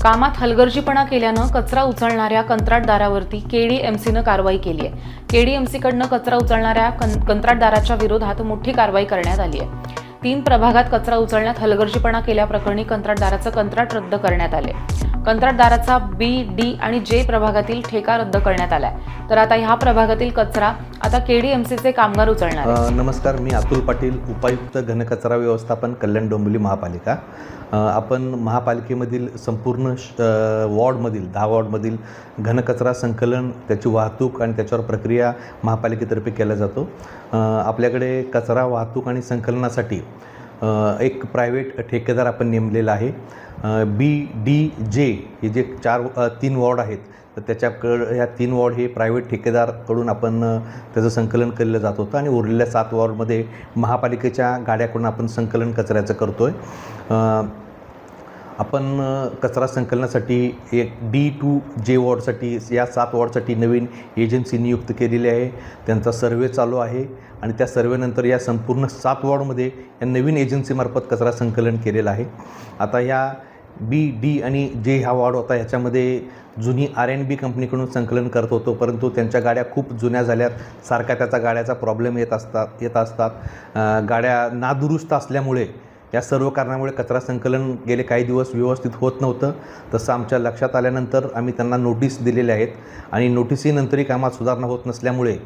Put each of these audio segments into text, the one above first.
कामात हलगर्जीपणा केल्यानं कचरा उचलणाऱ्या कंत्राटदारावरती केडीएमसीनं कारवाई केली आहे। केडीएमसीकडनं कचरा उचलणाऱ्या कंत्राटदाराच्या विरोधात मोठी कारवाई करण्यात आली आहे। 3 प्रभागात कचरा उचलण्यात हलगर्जीपणा केल्याप्रकरणी कंत्राटदाराचं कंत्राट रद्द करण्यात आले। कंत्राटदाराचा बी, डी आणि जे प्रभागातील ठेका रद्द करण्यात आलाय। तर आता ह्या प्रभागातील कचरा आता केडीएमसीचे कामगार उचलणार आहेत। नमस्कार, मी अतुल पाटील, उपायुक्त घनकचरा व्यवस्थापन, कल्याण डोंबिवली महापालिका। आपण महापालिकेमधील संपूर्ण वॉर्डमधील 10 वॉर्डमधील घनकचरा संकलन, त्याची वाहतूक आणि त्याच्यावर प्रक्रिया महापालिकेतर्फे केला जातो। आपल्याकडे कचरा वाहतूक आणि संकलनासाठी एक प्रायव्हेट ठेकेदार आपण नेमलेला आहे। बी, डी, जे हे जे 3 वॉर्ड आहेत, तर त्याच्याकडं ह्या 3 वॉर्ड हे प्रायव्हेट ठेकेदारकडून आपण त्याचं संकलन केलं जात होतं आणि उरलेल्या 7 वॉर्डमध्ये महापालिकेच्या गाड्याकडून आपण संकलन कचऱ्याचं करतो आहे। आपण कचरा संकलनासाठी एक डी टू जे वॉर्डसाठी या 7 वॉर्डसाठी नवीन एजन्सी नियुक्त केलेली आहे। त्यांचा सर्वे चालू आहे आणि त्या सर्वेनंतर या संपूर्ण 7 वॉर्डमध्ये या नवीन एजन्सीमार्फत कचरा संकलन केलेलं आहे। आता ह्या बी, डी आणि जे हा वॉर्ड होता, ह्याच्यामध्ये जुनी R&B कंपनीकडून संकलन करत होतो, परंतु त्यांच्या गाड्या खूप जुन्या झाल्यात, सारखा त्याचा गाड्याचा प्रॉब्लेम येत असतात। गाड्या नादुरुस्त असल्यामुळे या सर्व कारणामुळे कचरा संकलन गेले काही दिवस व्यवस्थित होत नव्हतं। तसं आमच्या लक्षात आल्यानंतर आम्ही त्यांना नोटीस दिलेल्या आहेत आणि नोटिसीनंतरही कामात सुधारणा होत नसल्यामुळे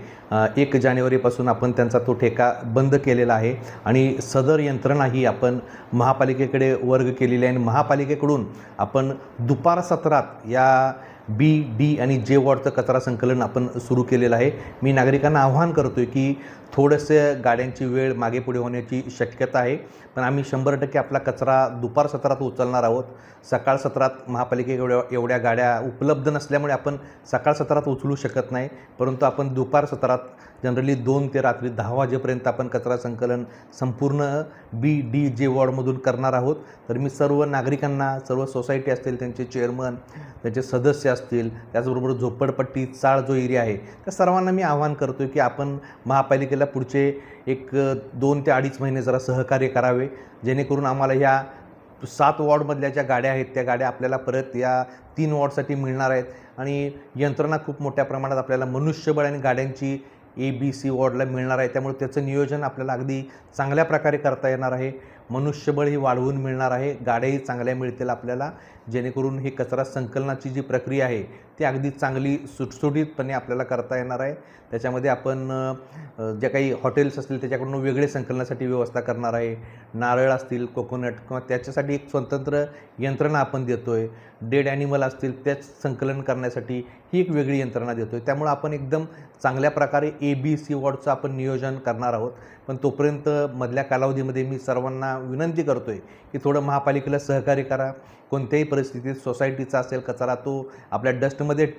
1 जानेवारीपासून आपण त्यांचा तो ठेका बंद केलेला आहे आणि सदर यंत्रणा ही आपण महापालिकेकडे वर्ग केलेली आहे आणि महापालिकेकडून आपण दुपार सत्रात या बी, डी आणि जे वॉर्डचं कचरा संकलन आपण सुरू केलेलं आहे। मी नागरिकांना आवाहन करतो आहे की थोडंसं गाड्यांची वेळ मागे पुढे होण्याची शक्यता आहे, पण आम्ही 100% आपला कचरा दुपार सत्रात उचलणार आहोत। सकाळ सत्रात महापालिकेकडे एवढ्या गाड्या उपलब्ध नसल्यामुळे आपण सकाळ सत्रात उचलू शकत नाही, परंतु आपण दुपार सत्रात जनरली 2 ते रात्री 10 वाजेपर्यंत आपण कचरा संकलन संपूर्ण बी, डी, जे वॉर्डमधून करणार आहोत। तर मी सर्व नागरिकांना, सर्व सोसायटी असतील, त्यांचे चेअरमन, त्यांचे सदस्य असतील, त्याचबरोबर झोपडपट्टी, चाळ जो एरिया आहे, त्या सर्वांना मी आवाहन करतो की आपण महापालिकेला पुढचे 2 ते 2.5 महिने जरा सहकार्य करावे, जेणेकरून आम्हाला ह्या 7 वॉर्डमधल्या ज्या गाड्या आहेत त्या गाड्या आपल्याला परत या 3 वॉर्डसाठी मिळणार आहेत आणि यंत्रणा खूप मोठ्या प्रमाणात आपल्याला मनुष्यबळ आणि गाड्यांची ABC वॉर्डला मिळणार आहे। त्यामुळे त्याचं नियोजन आपल्याला अगदी चांगल्या प्रकारे करता येणार आहे। मनुष्यबळ ही वाढवून मिळणार आहे, गाड्याही चांगल्या मिळतील आपल्याला, जेणेकरून ही कचरा संकलनाची जी प्रक्रिया आहे ती अगदी चांगली सुटसुटीतपणे आपल्याला करता येणार आहे। त्याच्यामध्ये आपण ज्या काही हॉटेल्स असतील त्याच्याकडून वेगळे संकलनासाठी व्यवस्था करणार आहे। नारळ असतील, कोकोनट किंवा त्याच्यासाठी एक स्वतंत्र यंत्रणा आपण देतो आहे। डेड ॲनिमल असतील त्याच संकलन करण्यासाठी ही एक वेगळी यंत्रणा देतो आहे। त्यामुळे आपण एकदम चांगल्या प्रकारे ABC वॉर्डचं आपण नियोजन करणार आहोत। पण तोपर्यंत मधल्या कालावधीमध्ये मी सर्वांना विनंती करतो आहे की थोडं महापालिकेला सहकार्य करा। कोणत्याही परिस्थितीत सोसायटीचा असेल कचरा तो आपल्या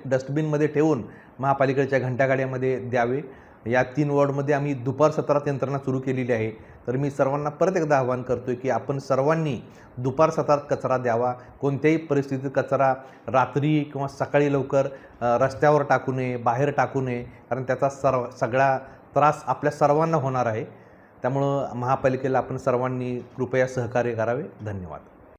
डस्टबिनमध्ये ठेवून महापालिकेच्या घंटागाड्यामध्ये द्यावे। या 3 वॉर्डमध्ये आम्ही दुपार सत्रात यंत्रणा सुरू केलेली आहे। तर मी सर्वांना परत एकदा आवाहन करतो आहे की आपण सर्वांनी दुपार सत्रात कचरा द्यावा। कोणत्याही परिस्थितीत कचरा रात्री किंवा सकाळी लवकर रस्त्यावर टाकू नये, बाहेर टाकू नये, कारण त्याचा सगळा त्रास आपल्या सर्वांना होणार आहे। त्यामुळं महापालिकेला आपण सर्वांनी कृपया सहकार्य करावे। धन्यवाद।